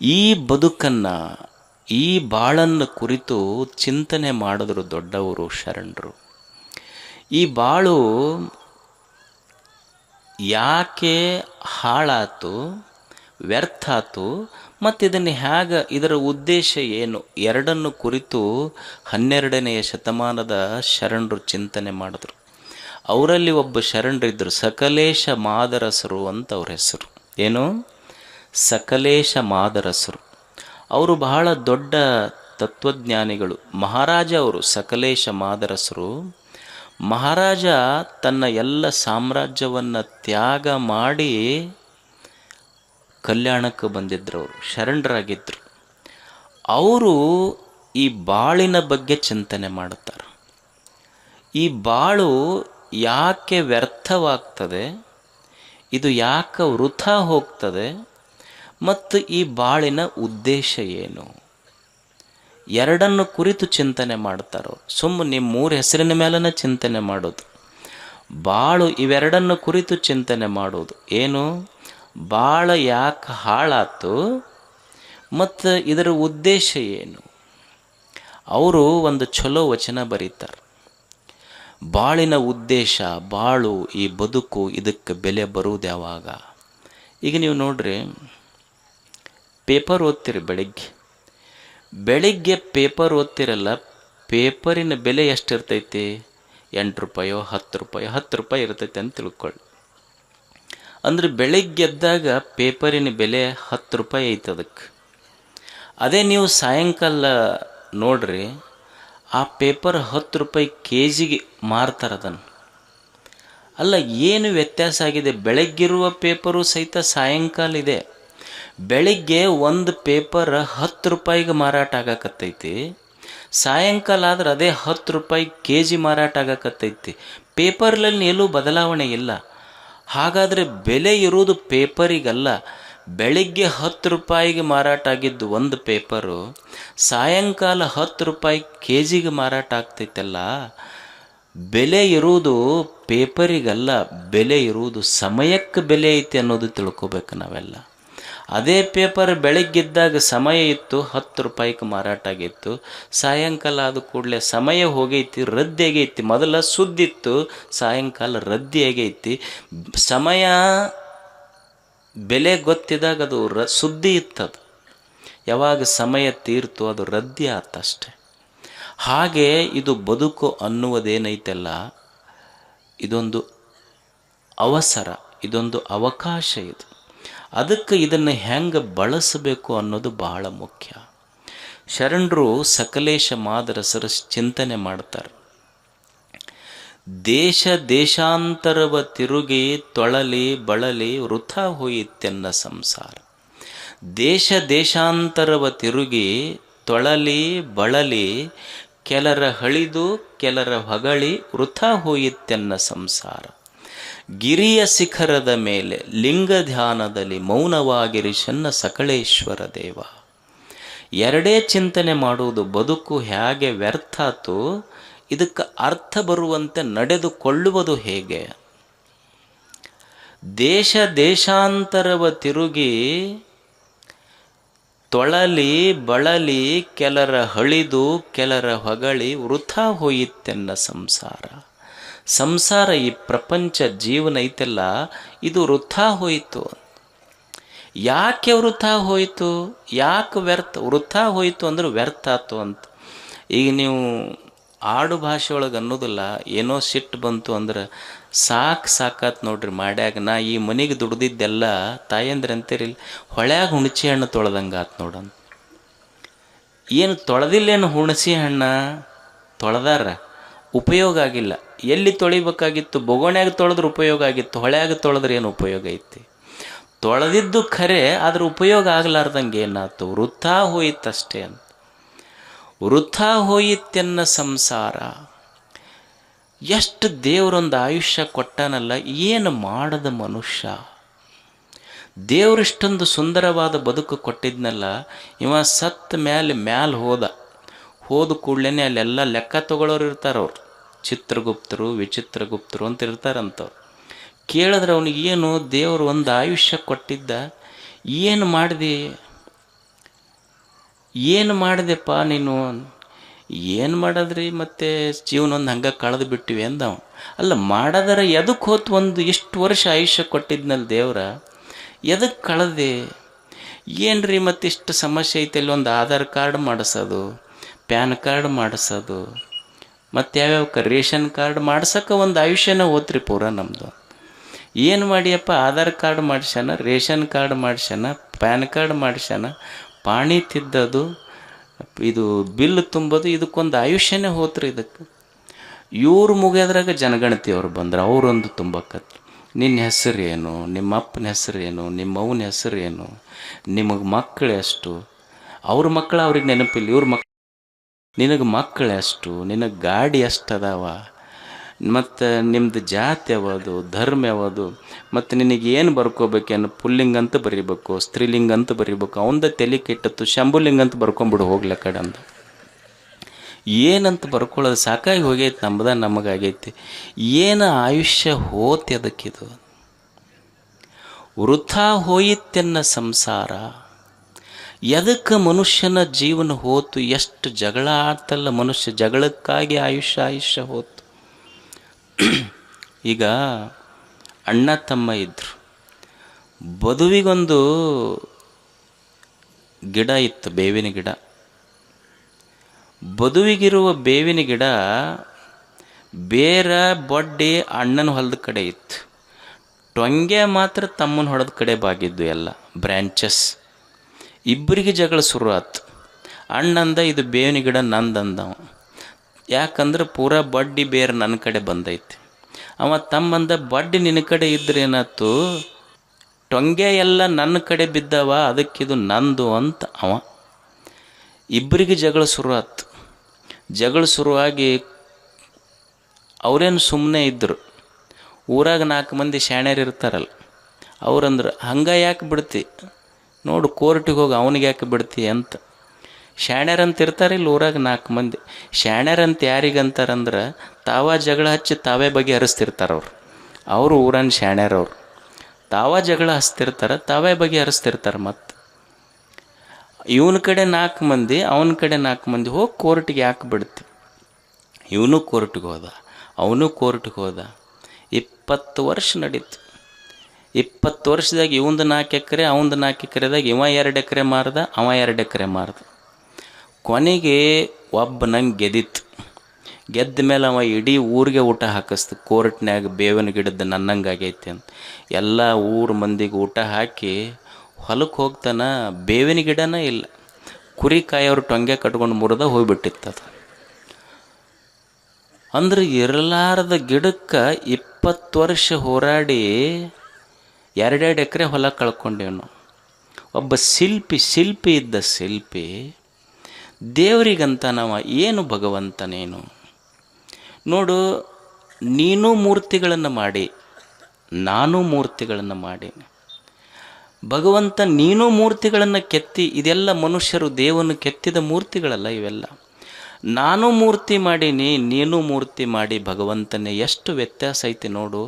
ಈ ಬದುಕನ್ನು, ಈ ಬಾಳನ್ನು ಕುರಿತು ಚಿಂತನೆ ಮಾಡಿದ್ರು ದೊಡ್ಡವರು ಶರಣರು. ಈ ಬಾಳು ಯಾಕೆ ಹಾಳಾತು, ವ್ಯರ್ಥ ಆತು, ಮತ್ತು ಇದನ್ನು ಹೇಗೆ, ಇದರ ಉದ್ದೇಶ ಏನು, ಎರಡನ್ನು ಕುರಿತು 12ನೆಯ ಶತಮಾನದ ಶರಣರು ಚಿಂತನೆ ಮಾಡಿದ್ರು. ಅವರಲ್ಲಿ ಒಬ್ಬ ಶರಣರಿದ್ದರು, ಸಕಲೇಶ ಮಾದರಸರು ಅಂತ ಅವ್ರ ಹೆಸರು. ಏನು? ಸಕಲೇಶ ಮಾದರಸರು. ಅವರು ಬಹಳ ದೊಡ್ಡ ತತ್ವಜ್ಞಾನಿಗಳು. ಮಹಾರಾಜ ಅವರು ಸಕಲೇಶ ಮಾದರಸರು. ಮಹಾರಾಜ ತನ್ನ ಎಲ್ಲ ಸಾಮ್ರಾಜ್ಯವನ್ನು ತ್ಯಾಗ ಮಾಡಿ ಕಲ್ಯಾಣಕ್ಕೆ ಬಂದಿದ್ದರು. ಅವರು ಶರಣರಾಗಿದ್ದರು. ಅವರು ಈ ಬಾಳಿನ ಬಗ್ಗೆ ಚಿಂತನೆ ಮಾಡುತ್ತಾರೆ. ಈ ಬಾಳು ಯಾಕೆ ವ್ಯರ್ಥವಾಗ್ತದೆ, ಇದು ಯಾಕೆ ವೃಥಾ ಹೋಗ್ತದೆ, ಮತ್ತು ಈ ಬಾಳಿನ ಉದ್ದೇಶ ಏನು, ಎರಡನ್ನು ಕುರಿತು ಚಿಂತನೆ ಮಾಡ್ತಾರೋ. ಸುಮ್ಮನೆ ನಿಮ್ಮ ಮೂರು ಹೆಸರಿನ ಮೇಲೇ ಚಿಂತನೆ ಮಾಡೋದು, ಬಾಳು ಇವೆರಡನ್ನು ಕುರಿತು ಚಿಂತನೆ ಮಾಡೋದು. ಏನು? ಬಾಳ ಯಾಕೆ ಹಾಳಾತು ಮತ್ತು ಇದರ ಉದ್ದೇಶ ಏನು. ಅವರು ಒಂದು ಚಲೋ ವಚನ ಬರೀತಾರೆ. ಬಾಳಿನ ಉದ್ದೇಶ, ಬಾಳು, ಈ ಬದುಕು, ಇದಕ್ಕೆ ಬೆಲೆ ಬರುವುದು ಯಾವಾಗ? ಈಗ ನೀವು ನೋಡ್ರಿ, ಪೇಪರ್ ಓದ್ತೀರಿ ಬೆಳಿಗ್ಗೆ ಪೇಪರ್ ಓದ್ತಿರಲ್ಲ, ಪೇಪರಿನ ಬೆಲೆ ಎಷ್ಟಿರ್ತೈತಿ? 8 ರೂಪಾಯೋ 10 ರೂಪಾಯೋ 10 ರೂಪಾಯಿ ಇರ್ತೈತೆ ಅಂತ ತಿಳ್ಕೊಳ್ಳಿ. ಅಂದರೆ ಬೆಳಿಗ್ಗೆ ಎದ್ದಾಗ ಪೇಪರಿನ ಬೆಲೆ 10 ರೂಪಾಯಿ ಐತೆ ಅದಕ್ಕೆ. ಅದೇ ನೀವು ಸಾಯಂಕಾಲ ನೋಡ್ರಿ, ಆ ಪೇಪರ್ 10 ರೂಪಾಯಿ ಕೆಜಿಗೆ ಮಾರ್ತಾರೆ ಅದನ್ನು. ಅಲ್ಲ, ಏನು ವ್ಯತ್ಯಾಸ ಆಗಿದೆ? ಬೆಳಗ್ಗಿರುವ ಪೇಪರು ಸಹಿತ ಸಾಯಂಕಾಲ ಇದೆ. ಬೆಳಿಗ್ಗೆ ಒಂದು ಪೇಪರ್ 10 ರೂಪಾಯಿಗೆ ಮಾರಾಟ ಆಗಕತ್ತೈತಿ, ಸಾಯಂಕಾಲ ಆದ್ರೆ ಅದೇ 10 ರೂಪಾಯಿ ಕೆಜಿ ಮಾರಾಟ ಆಗಕತ್ತೈತಿ. ಪೇಪರ್ನಲ್ಲಿ ಎಲ್ಲೂ ಬದಲಾವಣೆ ಇಲ್ಲ. ಹಾಗಾದರೆ ಬೆಲೆ ಇರುವುದು ಪೇಪರಿಗಲ್ಲ. ಬೆಳಿಗ್ಗೆ 10 ರೂಪಾಯಿಗೆ ಮಾರಾಟ ಆಗಿದ್ದು ಒಂದು ಪೇಪರು ಸಾಯಂಕಾಲ 10 ರೂಪಾಯಿ ಕೆಜಿಗೆ ಮಾರಾಟ ಆಗ್ತೈತಲ್ಲ. ಬೆಲೆ ಇರುವುದು ಪೇಪರಿಗಲ್ಲ, ಬೆಲೆ ಇರುವುದು ಸಮಯಕ್ಕೆ ಬೆಲೆ ಐತಿ ಅನ್ನೋದು ತಿಳ್ಕೊಬೇಕು ನಾವೆಲ್ಲ. ಅದೇ ಪೇಪರ್ ಬೆಳಗ್ಗಿದ್ದಾಗ ಸಮಯ ಇತ್ತು, 10 ರೂಪಾಯಿಗೆ ಮಾರಾಟ ಆಗಿತ್ತು. ಸಾಯಂಕಾಲ ಆದ ಕೂಡಲೇ ಸಮಯ ಹೋಗೈತಿ, ರದ್ದಿ ಆಗೈತಿ. ಮೊದಲ ಸುದ್ದಿತ್ತು, ಸಾಯಂಕಾಲ ರದ್ದಿ ಆಗೈತಿ. ಸಮಯ ಬೆಲೆ ಗೊತ್ತಿದ್ದಾಗ ಅದು ಸುದ್ದಿ ಇತ್ತದು. ಯಾವಾಗ ಸಮಯ ತೀರ್ತು ಅದು ರದ್ದಿ ಆತಷ್ಟೆ. ಹಾಗೆ ಇದು ಬದುಕು ಅನ್ನುವುದೇನೈತಲ್ಲ, ಇದೊಂದು ಅವಸರ, ಇದೊಂದು ಅವಕಾಶ. ಇದು ಅದಕ್ಕೆ ಇದನ್ನು ಹೆಂಗೆ ಬಳಸಬೇಕು ಅನ್ನೋದು ಬಹಳ ಮುಖ್ಯ. ಶರಣರು ಸಕಲೇಶ ಮಾದರಸರ ಚಿಂತನೆ ಮಾಡ್ತಾರೆ. ದೇಶ ದೇಶಾಂತರವ ತಿರುಗಿ ತೊಳಲಿ ಬಳಲಿ ವೃಥಾ ಹೋಯಿತೆನ್ನ ಸಂಸಾರ. ದೇಶ ದೇಶಾಂತರವ ತಿರುಗಿ ತೊಳಲಿ ಬಳಲಿ ಕೆಲರ ಹಳಿದು ಕೆಲರ ಹೊಗಳಿ ವೃಥಾ ಹೋಯಿತೆನ್ನ ಸಂಸಾರ. ಗಿರಿಯ ಶಿಖರದ ಮೇಲೆ ಲಿಂಗ ಧ್ಯಾನದಲ್ಲಿ ಮೌನವಾಗಿರಿಸನ್ನ ಸಕಲೇಶ್ವರ ದೇವ. ಎರಡೇ ಚಿಂತನೆ ಮಾಡುವುದು, ಬದುಕು ಹೇಗೆ ವ್ಯರ್ಥ ಆತು, ಇದಕ್ಕೆ ಅರ್ಥ ಬರುವಂತೆ ನಡೆದುಕೊಳ್ಳುವುದು ಹೇಗೆ. ದೇಶ ದೇಶಾಂತರವ ತಿರುಗಿ ತೊಳಲಿ ಬಳಲಿ ಕೆಲರ ಹಳಿದು ಕೆಲರ ಹೊಗಳಿ ವೃಥಾ ಹೋಯಿತೆನ್ನ ಸಂಸಾರ. ಸಂಸಾರ, ಈ ಪ್ರಪಂಚ ಜೀವನ ಐತೆಲ್ಲ, ಇದು ವೃಥಾ ಹೋಯಿತು. ಯಾಕೆ ವೃಥಾ ಹೋಯಿತು? ಯಾಕೆ ವೃಥಾ ಹೋಯಿತು ಅಂದ್ರೆ ವ್ಯರ್ಥ ಆಯ್ತು ಅಂತ. ಈಗ ನೀವು ಆಡು ಭಾಷೆ ಒಳಗೆ ಅನ್ನೋದಿಲ್ಲ, ಏನೋ ಸಿಟ್ಟು ಬಂತು ಅಂದ್ರೆ ಸಾಕಾತ್ ನೋಡ್ರಿ ಮಾಡ್ಯಾಗ, ನಾ ಈ ಮನೆಗೆ ದುಡ್ದಿದ್ದೆಲ್ಲ ತಾಯಂದ್ರೆ ಅಂತೀರಿಲ್ಲ, ಹೊಳ್ಯಾಗ ಹುಣಸೆ ಹಣ್ಣು ತೊಳೆದಂಗೆ ಆತು ನೋಡಂತ. ಏನು ತೊಳೆದಿಲ್ಲೇನು ಹುಣಸೆ ಹಣ್ಣ? ತೊಳೆದಾರ, ಉಪಯೋಗ ಆಗಿಲ್ಲ. ಎಲ್ಲಿ ತೊಳಿಬೇಕಾಗಿತ್ತು? ಬೊಗೋಣ್ಯಾಗ ತೊಳೆದ್ರೆ ಉಪಯೋಗ ಆಗಿತ್ತು, ಹೊಳ್ಯಾಗ ತೊಳೆದ್ರೆ ಏನು ಉಪಯೋಗ ಐತಿ? ತೊಳೆದಿದ್ದು ಖರೆ, ಅದ್ರ ಉಪಯೋಗ ಆಗಲಾರ್ದಂಗೆ ಏನಾಯ್ತು? ವೃಥಾ ಹೋಯಿತಷ್ಟೇ ಅಂತ. ವೃಥಾ ಹೋಯಿತೆನ್ನ ಸಂಸಾರ. ಎಷ್ಟು ದೇವರೊಂದು ಆಯುಷ್ಯ ಕೊಟ್ಟಾನಲ್ಲ, ಏನು ಮಾಡದ ಮನುಷ್ಯ. ದೇವರಿಷ್ಟೊಂದು ಸುಂದರವಾದ ಬದುಕು ಕೊಟ್ಟಿದ್ನಲ್ಲ, ಇವ ಸತ್ತ ಮ್ಯಾಲೆ ಹೋದ ಕೂಡಲೇ ಅಲ್ಲೆಲ್ಲ ಲೆಕ್ಕ ತಗೊಳ್ಳೋರು ಇರ್ತಾರೆ. ಅವ್ರು ಚಿತ್ರಗುಪ್ತರು ವಿಚಿತ್ರಗುಪ್ತರು ಅಂತ ಇರ್ತಾರಂತವ್ರು. ಕೇಳಿದ್ರೆ ಅವನಿಗೇನು, ದೇವರು ಒಂದು ಆಯುಷ್ಯ ಕೊಟ್ಟಿದ್ದ, ಏನು ಮಾಡಿದೆ? ಏನು ಮಾಡಿದೆಪ್ಪ ನೀನು? ಏನು ಮಾಡೋದ್ರಿ, ಮತ್ತೆ ಜೀವನ ಒಂದು ಹಂಗೆ ಕಳೆದು ಬಿಟ್ಟಿವಿ ಅಂದವ. ಅಲ್ಲ, ಮಾಡೋದರ ಎದಕ್ಕೆ ಹೋತು? ಒಂದು ಇಷ್ಟು ವರ್ಷ ಆಯುಷ್ಯ ಕೊಟ್ಟಿದ್ನಲ್ಲಿ ದೇವ್ರ, ಎದಕ್ಕೆ ಕಳೆದೆ? ಏನ್ರಿ ಮತ್ತಿಷ್ಟು ಸಮಸ್ಯೆ ಐತೆ? ಇಲ್ಲಿ ಒಂದು ಆಧಾರ್ ಕಾರ್ಡ್ ಮಾಡಿಸೋದು, ಪ್ಯಾನ್ ಕಾರ್ಡ್ ಮಾಡಿಸೋದು, ಮತ್ತು ಯಾವ್ಯಾವ ರೇಷನ್ ಕಾರ್ಡ್ ಮಾಡ್ಸೋಕೆ ಒಂದು ಆಯುಷ್ಯನ ಹೋತ್ರಿ ಪೂರ ನಮ್ಮದು. ಏನು ಮಾಡಿಯಪ್ಪ? ಆಧಾರ್ ಕಾರ್ಡ್ ಮಾಡಿಸ್ಯಾನ, ರೇಷನ್ ಕಾರ್ಡ್ ಮಾಡಿಸ್ಯಾನ, ಪ್ಯಾನ್ ಕಾರ್ಡ್ ಮಾಡಿಸ್ಯಾನ, ಪಾಣಿ ತಿದ್ದದು, ಇದು ಬಿಲ್ ತುಂಬೋದು, ಇದಕ್ಕೊಂದು ಆಯುಷ್ಯನೇ ಹೋತ್ರಿ ಇದಕ್ಕೆ. ಇವ್ರು ಮುಗಿಯೋದ್ರಾಗ ಜನಗಣತಿಯವ್ರು ಬಂದ್ರೆ ಅವರೊಂದು ತುಂಬಕತ್ತು. ನಿನ್ನ ಹೆಸರು ಏನು, ನಿಮ್ಮ ಅಪ್ಪನ ಹೆಸರು ಏನು, ನಿಮ್ಮ ಅವನ ಹೆಸರು ಏನು, ನಿಮಗೆ ಮಕ್ಕಳು ಎಷ್ಟು? ಅವ್ರ ಮಕ್ಕಳು ಅವ್ರಿಗೆ ನೆನಪಿಲ್ಲ, ಇವ್ರ ಮಕ್ಕಳು. ನಿನಗೆ ಮಕ್ಕಳು ಎಷ್ಟು, ನಿನಗೆ ಗಾಡಿ ಎಷ್ಟು ಅದಾವ, ಮತ್ತು ನಿಮ್ಮದು ಜಾತಿ ಯಾವುದು, ಧರ್ಮ ಯಾವುದು, ಮತ್ತು ನಿನಗೆ ಏನು ಬರ್ಕೋಬೇಕೇನು? ಪುಲ್ಲಿಂಗ್ ಅಂತ ಬರೀಬೇಕು, ಸ್ತ್ರೀಲಿಂಗ ಅಂತ ಬರೀಬೇಕು. ಅವಂದ ತಲೆ ಕೆಟ್ಟತ್ತು, ಶಂಭುಲಿಂಗ ಅಂತ ಬರ್ಕೊಂಬಿಡು ಹೋಗ್ಲ ಕಡೆ ಅಂದ. ಏನಂತ ಬರ್ಕೊಳ್ಳೋದು ಸಾಕಾಗಿ ಹೋಗೈತಿ, ನಮಗಾಗೈತಿ. ಏನು ಆಯುಷ್ಯ ಹೋತಿ ಅದಕ್ಕಿದು? ವೃಥಾ ಹೋಯಿತೆನ್ನ ಸಂಸಾರ. ಎದಕ್ಕೆ ಮನುಷ್ಯನ ಜೀವನ ಹೋತು? ಎಷ್ಟು ಜಗಳ ಆಡ್ತಲ್ಲ ಮನುಷ್ಯ, ಜಗಳಕ್ಕಾಗಿ ಆಯುಷ್ಯ ಹೋತು. ಈಗ ಅಣ್ಣ ತಮ್ಮ ಇದ್ದರು, ಬದುವಿಗೊಂದು ಗಿಡ ಇತ್ತು, ಬೇವಿನ ಗಿಡ. ಬದುವಿಗಿರುವ ಬೇವಿನ ಗಿಡ ಬೇರ ಬೊಡ್ಡಿ ಅಣ್ಣನ ಹೊಲದ ಕಡೆ ಇತ್ತು, ಟೊಂಗೆ ಮಾತ್ರ ತಮ್ಮನ ಹೊಲದ ಕಡೆ ಬಾಗಿದ್ದು, ಎಲ್ಲ ಬ್ರ್ಯಾಂಚಸ್. ಇಬ್ಬರಿಗೆ ಜಗಳ ಶುರು ಆಯ್ತು. ಅಣ್ಣಂದ ಇದು ಬೇವಿನ ಗಿಡ ನಂದಂದವ, ಯಾಕಂದ್ರೆ ಪೂರಾ ಬಡ್ಡಿ ಬೇರೆ ನನ್ನ ಕಡೆ ಬಂದೈತಿ. ಅವ ತಮ್ಮಂದ ಬಡ್ಡಿ ನಿನ್ನ ಕಡೆ ಇದ್ರೆ ಏನಾಯ್ತು, ಟೊಂಗೆ ಎಲ್ಲ ನನ್ನ ಕಡೆ ಬಿದ್ದವ, ಅದಕ್ಕಿದು ನಂದು ಅಂತ ಅವ. ಇಬ್ಬರಿಗೆ ಜಗಳ ಶುರು ಆಯ್ತು. ಜಗಳ ಶುರುವಾಗಿ ಅವರೇನು ಸುಮ್ಮನೆ ಇದ್ದರು. ಊರಾಗ 4 ಮಂದಿ ಶಾಣ್ಯರು ಇರ್ತಾರಲ್ಲ, ಅವ್ರಂದ್ರೆ ಹಂಗೆ ಯಾಕೆ ಬಿಡ್ತಿ ನೋಡು, ಕೋರ್ಟಿಗೆ ಹೋಗಿ ಅವನಿಗೆ ಯಾಕೆ ಬಿಡ್ತಿ ಅಂತ. ಶಾಣ್ಯರಂತ ಇರ್ತಾರೆ ಇಲ್ಲಿ ಊರಾಗ 4 ಮಂದಿ. ಶಾಣ್ಯರಂತ ಯಾರಿಗಂತಾರಂದ್ರೆ ತಾವ ಜಗಳ ಹಚ್ಚಿ ತಾವೇ ಬಗೆಹರಿಸ್ತಿರ್ತಾರೆ ಅವರು ಊರನ್ನ ಶಾಣ್ಯರವ್ರು. ತಾವ ಜಗಳ ಹಚ್ತಿರ್ತಾರೆ, ತಾವೇ ಬಗೆಹರಿಸ್ತಿರ್ತಾರೆ. ಮತ್ತು ಇವನ ಕಡೆ 4 ಮಂದಿ, ಅವನ ಕಡೆ 4 ಮಂದಿ ಹೋಗಿ ಕೋರ್ಟಿಗೆ ಯಾಕೆ ಬಿಡ್ತಿ? ಇವನು ಕೋರ್ಟಿಗೆ ಹೋದ, ಅವನು ಕೋರ್ಟಿಗೆ ಹೋದ. 20 ವರ್ಷ ನಡೀತು. 20 ವರ್ಷದಾಗ ಇವಂದು 4 ಎಕರೆ, ಅವಂದು 4 ಎಕರೆದಾಗ ಇವ 2 ಎಕರೆ ಮಾರ್ದ, ಅವ 2 ಎಕರೆ ಮಾರ್ದ. ಕೊನೆಗೆ ಒಬ್ಬ ನಂಗೆ ಗೆದ್ದಿತ್ತು. ಗೆದ್ದ ಮೇಲೆ ಅವ ಇಡೀ ಊರಿಗೆ ಊಟ ಹಾಕಿಸ್ತು, ಕೋರ್ಟ್ನ್ಯಾಗ ಬೇವಿನ ಗಿಡದ ನನ್ನಂಗಾಗೈತಿ ಅಂತ. ಎಲ್ಲ ಊರು ಮಂದಿಗೆ ಊಟ ಹಾಕಿ ಹೊಲಕ್ಕೆ ಹೋಗ್ತಾನ, ಬೇವಿನ ಗಿಡನೇ ಇಲ್ಲ. ಕುರಿ ಕಾಯೋರು ಟೊಂಗೆ ಕಟ್ಕೊಂಡು ಮುರಿದ ಹೋಗ್ಬಿಟ್ಟಿತ್ತದು. ಅಂದ್ರೆ ಇರಲಾರದ ಗಿಡಕ್ಕೆ 20 ವರ್ಷ ಹೋರಾಡಿ 2 ಎಕರೆ ಹೊಲ ಕಳ್ಕೊಂಡೇನು. ಒಬ್ಬ ಶಿಲ್ಪಿ ಇದ್ದ ಶಿಲ್ಪಿ ದೇವರಿಗಂತ ನಾವು ಏನು ಭಗವಂತನೇನು ನೋಡು, ನೀನು ಮೂರ್ತಿಗಳನ್ನು ಮಾಡಿ, ನಾನು ಮೂರ್ತಿಗಳನ್ನು ಮಾಡಿ, ಭಗವಂತ ನೀನು ಮೂರ್ತಿಗಳನ್ನು ಕೆತ್ತಿ, ಇದೆಲ್ಲ ಮನುಷ್ಯರು ದೇವನು ಕೆತ್ತಿದ ಮೂರ್ತಿಗಳಲ್ಲ ಇವೆಲ್ಲ. ನಾನು ಮೂರ್ತಿ ಮಾಡೀನಿ, ನೀನು ಮೂರ್ತಿ ಮಾಡಿ, ಭಗವಂತನೇ ಎಷ್ಟು ವ್ಯತ್ಯಾಸ ಐತಿ ನೋಡು.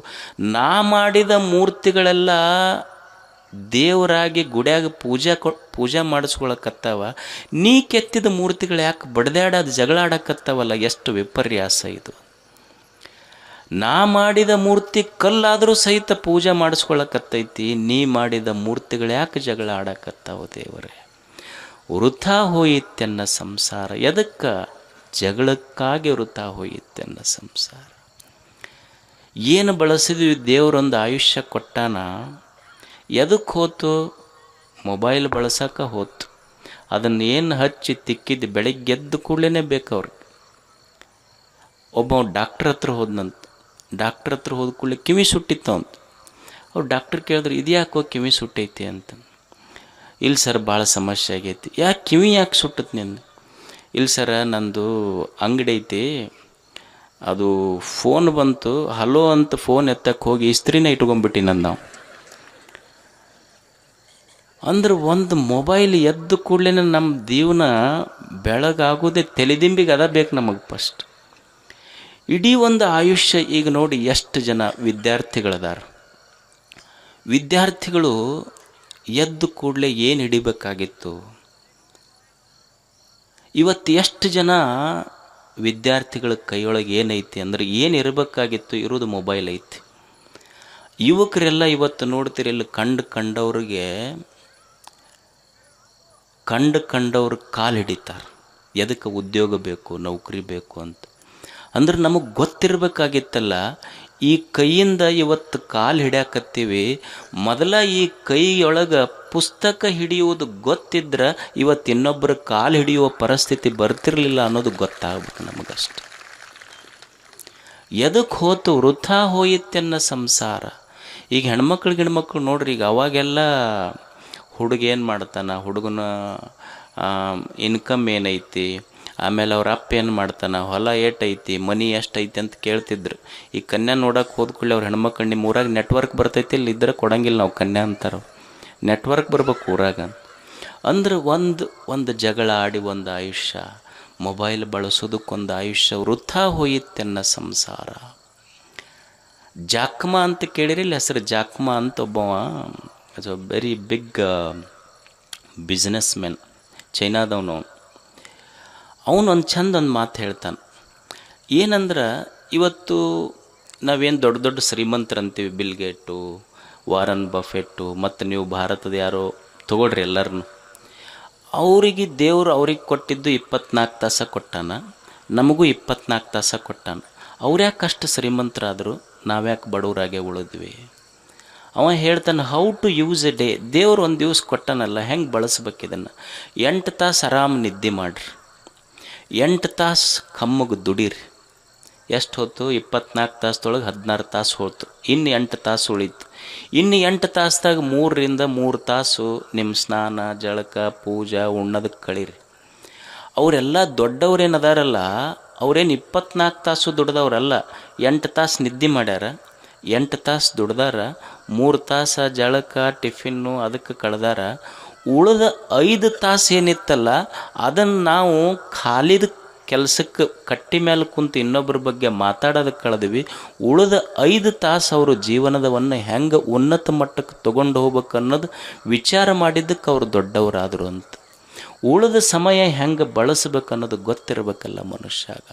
ನಾ ಮಾಡಿದ ಮೂರ್ತಿಗಳೆಲ್ಲ ದೇವರಾಗಿ ಗುಡ್ಯಾಗ ಪೂಜೆ ಮಾಡಿಸ್ಕೊಳಕತ್ತಾವ, ನೀ ಕೆತ್ತಿದ ಮೂರ್ತಿಗಳು ಯಾಕೆ ಬಡ್ದಾಡೋದು ಜಗಳಾಡಕತ್ತಾವಲ್ಲ, ಎಷ್ಟು ವಿಪರ್ಯಾಸ ಇದು. ನಾ ಮಾಡಿದ ಮೂರ್ತಿ ಕಲ್ಲಾದರೂ ಸಹಿತ ಪೂಜೆ ಮಾಡಿಸ್ಕೊಳಕತ್ತೈತಿ, ನೀ ಮಾಡಿದ ಮೂರ್ತಿಗಳು ಯಾಕೆ ಜಗಳ ಆಡಕತ್ತಾವ ದೇವರೇ? ವೃಥಾ ಹೋಯಿತೆನ್ನ ಸಂಸಾರ. ಎದಕ್ಕೆ? ಜಗಳಕ್ಕಾಗಿ ವೃಥಾ ಹೋಯಿತೆನ್ನ ಸಂಸಾರ. ಏನು ಬಳಸಿದ್ವಿ? ದೇವರೊಂದು ಆಯುಷ್ಯ ಕೊಟ್ಟಾನ, ಎದಕ್ಕೆ ಹೋತು? ಮೊಬೈಲ್ ಬಳಸೋಕೆ ಹೋತು. ಅದನ್ನು ಏನು ಹಚ್ಚಿ ತಿಕ್ಕಿದ್ದು ಬೆಳಗ್ಗೆ ಎದ್ದು ಕೂಡಲೇ ಬೇಕು ಅವ್ರಿಗೆ. ಒಬ್ಬ ಡಾಕ್ಟ್ರ್ ಹತ್ರ ಹೋದ್ನಂತ. ಡಾಕ್ಟ್ರ್ ಹತ್ರ ಹೋದ ಕೂಡಲೇ ಕಿವಿ ಸುಟ್ಟಿತ್ತು ಅಂತ. ಅವ್ರು ಡಾಕ್ಟ್ರ್ ಕೇಳಿದ್ರು, ಇದ್ಯಾಕೋ ಕಿವಿ ಸುಟ್ಟೈತಿ ಅಂತ. ಇಲ್ಲ ಸರ್, ಭಾಳ ಸಮಸ್ಯೆ ಆಗೈತಿ. ಕಿವಿ ಯಾಕೆ ಸುಟ್ಟತ್ ನಿಂದು? ಇಲ್ಲ ಸರ, ನಂದು ಅಂಗಡಿ ಐತಿ, ಅದು ಫೋನ್ ಬಂತು, ಹಲೋ ಅಂತ ಫೋನ್ ಎತ್ತಕ್ಕೆ ಹೋಗಿ ಇಸ್ತ್ರಿನೇ ಇಟ್ಕೊಂಡ್ಬಿಟ್ಟಿನಂದು ನಾವು. ಅಂದ್ರೆ ಒಂದು ಮೊಬೈಲ್ ಎದ್ದು ಕೂಡಲೇ ನಮ್ಮ ಜೀವನ ಬೆಳಗಾಗೋದೇ ತಲೆದಿಂಬಿಗೆ ಅದ ಬೇಕು ನಮಗೆ ಫಸ್ಟ್. ಇಡೀ ಒಂದು ಆಯುಷ್ಯ. ಈಗ ನೋಡಿ ಎಷ್ಟು ಜನ ವಿದ್ಯಾರ್ಥಿಗಳದಾರ. ವಿದ್ಯಾರ್ಥಿಗಳು ಎದ್ದು ಕೂಡಲೇ ಏನು ಹಿಡಿಬೇಕಾಗಿತ್ತು? ಇವತ್ತು ಎಷ್ಟು ಜನ ವಿದ್ಯಾರ್ಥಿಗಳ ಕೈಯೊಳಗೆ ಏನೈತಿ ಅಂದ್ರೆ ಏನು ಇರಬೇಕಾಗಿತ್ತು, ಇರೋದು ಮೊಬೈಲ್ ಐತಿ. ಯುವಕರೆಲ್ಲ ಇವತ್ತು ನೋಡ್ತೀರಿ, ಇಲ್ಲಿ ಕಂಡವ್ರು ಕಾಲು ಹಿಡಿತಾರೆ. ಎದಕ್ಕೆ? ಉದ್ಯೋಗ ಬೇಕು, ನೌಕರಿ ಬೇಕು ಅಂತ. ಅಂದ್ರೆ ನಮಗೆ ಗೊತ್ತಿರಬೇಕಾಗಿತ್ತಲ್ಲ, ಈ ಕೈಯಿಂದ ಇವತ್ತು ಕಾಲು ಹಿಡ್ಯಾಕತ್ತೀವಿ. ಮೊದಲ ಈ ಕೈಯೊಳಗೆ ಪುಸ್ತಕ ಹಿಡಿಯುವುದು ಗೊತ್ತಿದ್ರೆ ಇವತ್ತು ಇನ್ನೊಬ್ಬರ ಕಾಲು ಹಿಡಿಯುವ ಪರಿಸ್ಥಿತಿ ಬರ್ತಿರಲಿಲ್ಲ ಅನ್ನೋದು ಗೊತ್ತಾಗ್ಬೇಕು ನಮಗಷ್ಟೆ. ಎದಕ್ಕೆ ಹೋತು? ವೃಥಾ ಹೋಯಿತೆನ್ನ ಸಂಸಾರ. ಈಗ ಹೆಣ್ಮಕ್ಳು ನೋಡ್ರಿ, ಈಗ ಅವಾಗೆಲ್ಲ ಹುಡುಗ ಏನು ಮಾಡ್ತಾನೆ, ಹುಡುಗನ ಇನ್ಕಮ್ ಏನೈತಿ, ಆಮೇಲೆ ಅವ್ರ ಅಪ್ಪ ಏನು ಮಾಡ್ತಾನೆ, ಹೊಲ ಏಟೈತಿ, ಮನಿ ಎಷ್ಟೈತಿ ಅಂತ ಕೇಳ್ತಿದ್ರು. ಈ ಕನ್ಯಾ ನೋಡೋಕೆ ಹೋದ್ಕೊಳ್ಳಿ ಅವ್ರ ಹೆಣ್ಮಕ್ಳು, ನಿಮ್ಮ ಊರಾಗ ನೆಟ್ವರ್ಕ್ ಬರ್ತೈತಿ, ಇಲ್ಲಿ ಇದ್ರೆ ಕೊಡಂಗಿಲ್ಲ ನಾವು ಕನ್ಯಾ ಅಂತಾರೆ. ನೆಟ್ವರ್ಕ್ ಬರ್ಬೇಕು ಊರಾಗ. ಅಂದ್ರೆ ಒಂದು ಜಗಳ ಆಡಿ ಒಂದು ಆಯುಷ್ಯ, ಮೊಬೈಲ್ ಬಳಸೋದಕ್ಕೊಂದು ಆಯುಷ್ಯ ವೃಥಾ ಹೋಯಿತೆನ್ನ ಸಂಸಾರ. ಜಾಕ್ಮ ಅಂತ ಕೇಳಿರಿ, ಇಲ್ಲಿ ಹೆಸರು ಜಾಕ್ಮ ಅಂತ ಒಬ್ಬವ ವೆರಿ ಬಿಗ್ ಬಿಸ್ನೆಸ್ ಮ್ಯಾನ್, ಚೈನಾದವನು. ಅವನು ಒಂದು ಮಾತು ಹೇಳ್ತಾನೆ. ಏನಂದ್ರೆ, ಇವತ್ತು ನಾವೇನು ದೊಡ್ಡ ದೊಡ್ಡ ಶ್ರೀಮಂತರಂತೀವಿ, ಬಿಲ್ ಗೇಟು, ವಾರನ್ ಬಫೆಟ್ಟು, ಮತ್ತು ನೀವು ಭಾರತದ ಯಾರೋ ತೊಗೊಳ್ರಿ ಎಲ್ಲರನ್ನು. ಅವರಿಗೆ ದೇವರು ಅವ್ರಿಗೆ ಕೊಟ್ಟಿದ್ದು 24 ತಾಸು ಕೊಟ್ಟಾನ, ನಮಗೂ 24 ತಾಸು ಕೊಟ್ಟಾನ. ಅವ್ರು ಯಾಕೆ ಅಷ್ಟು ಶ್ರೀಮಂತರಾದರು, ನಾವ್ಯಾಕೆ ಬಡವರಾಗೆ ಉಳಿದ್ವಿ? ಅವ ಹೇಳ್ತಾನೆ, how to use a day. ದೇವ್ರು ಒಂದು ದಿವಸ ಕೊಟ್ಟಾನಲ್ಲ, ಹೆಂಗೆ ಬಳಸ್ಬೇಕು ಇದನ್ನು? 8 ತಾಸು ಆರಾಮ್ ನಿದ್ದೆ ಮಾಡಿರಿ, 8 ತಾಸು ಕಮ್ಮಗೆ ದುಡೀರಿ. ಎಷ್ಟು ಹೊತ್ತು? 24 ತಾಸದೊಳಗೆ 16 ತಾಸು ಹೋಯ್ತು, ಇನ್ನು 8 ತಾಸು ಉಳಿತು. ಇನ್ನು 8 ತಾಸ್ದಾಗ 3 ತಾಸು ನಿಮ್ಮ ಸ್ನಾನ, ಜಳಕ, ಪೂಜೆ, ಉಣ್ಣೋದಕ್ಕೆ ಕಳೀರಿ. ಅವರೆಲ್ಲ ದೊಡ್ಡವ್ರೇನದಾರಲ್ಲ, ಅವ್ರೇನು 24 ತಾಸು ದುಡ್ದವ್ರಲ್ಲ, 8 ತಾಸು ನಿದ್ದೆ ಮಾಡ್ಯಾರ, 8 ತಾಸು ದುಡ್ದಾರ, 3 ತಾಸು ಜಳಕ, ಟಿಫಿನ್ನು ಅದಕ್ಕೆ ಕಳೆದಾರ. ಉಳಿದ 5 ತಾಸು ಏನಿತ್ತಲ್ಲ, ಅದನ್ನು ನಾವು ಖಾಲಿದ ಕೆಲಸಕ್ಕೆ ಕಟ್ಟಿ ಮೇಲೆ ಕುಂತು ಇನ್ನೊಬ್ಬರ ಬಗ್ಗೆ ಮಾತಾಡೋದಕ್ಕೆ ಕಳೆದ್ವಿ. ಉಳಿದ 5 ತಾಸು ಅವರು ಜೀವನದವನ್ನು ಹೆಂಗೆ ಉನ್ನತ ಮಟ್ಟಕ್ಕೆ ತೊಗೊಂಡು ಹೋಗ್ಬೇಕು ಅನ್ನೋದು ವಿಚಾರ ಮಾಡಿದ್ದಕ್ಕೆ ಅವರು ದೊಡ್ಡವರಾದರು ಅಂತ. ಉಳಿದ ಸಮಯ ಹೆಂಗೆ ಬಳಸ್ಬೇಕು ಅನ್ನೋದು ಗೊತ್ತಿರಬೇಕಲ್ಲ ಮನುಷ್ಯಾಗ.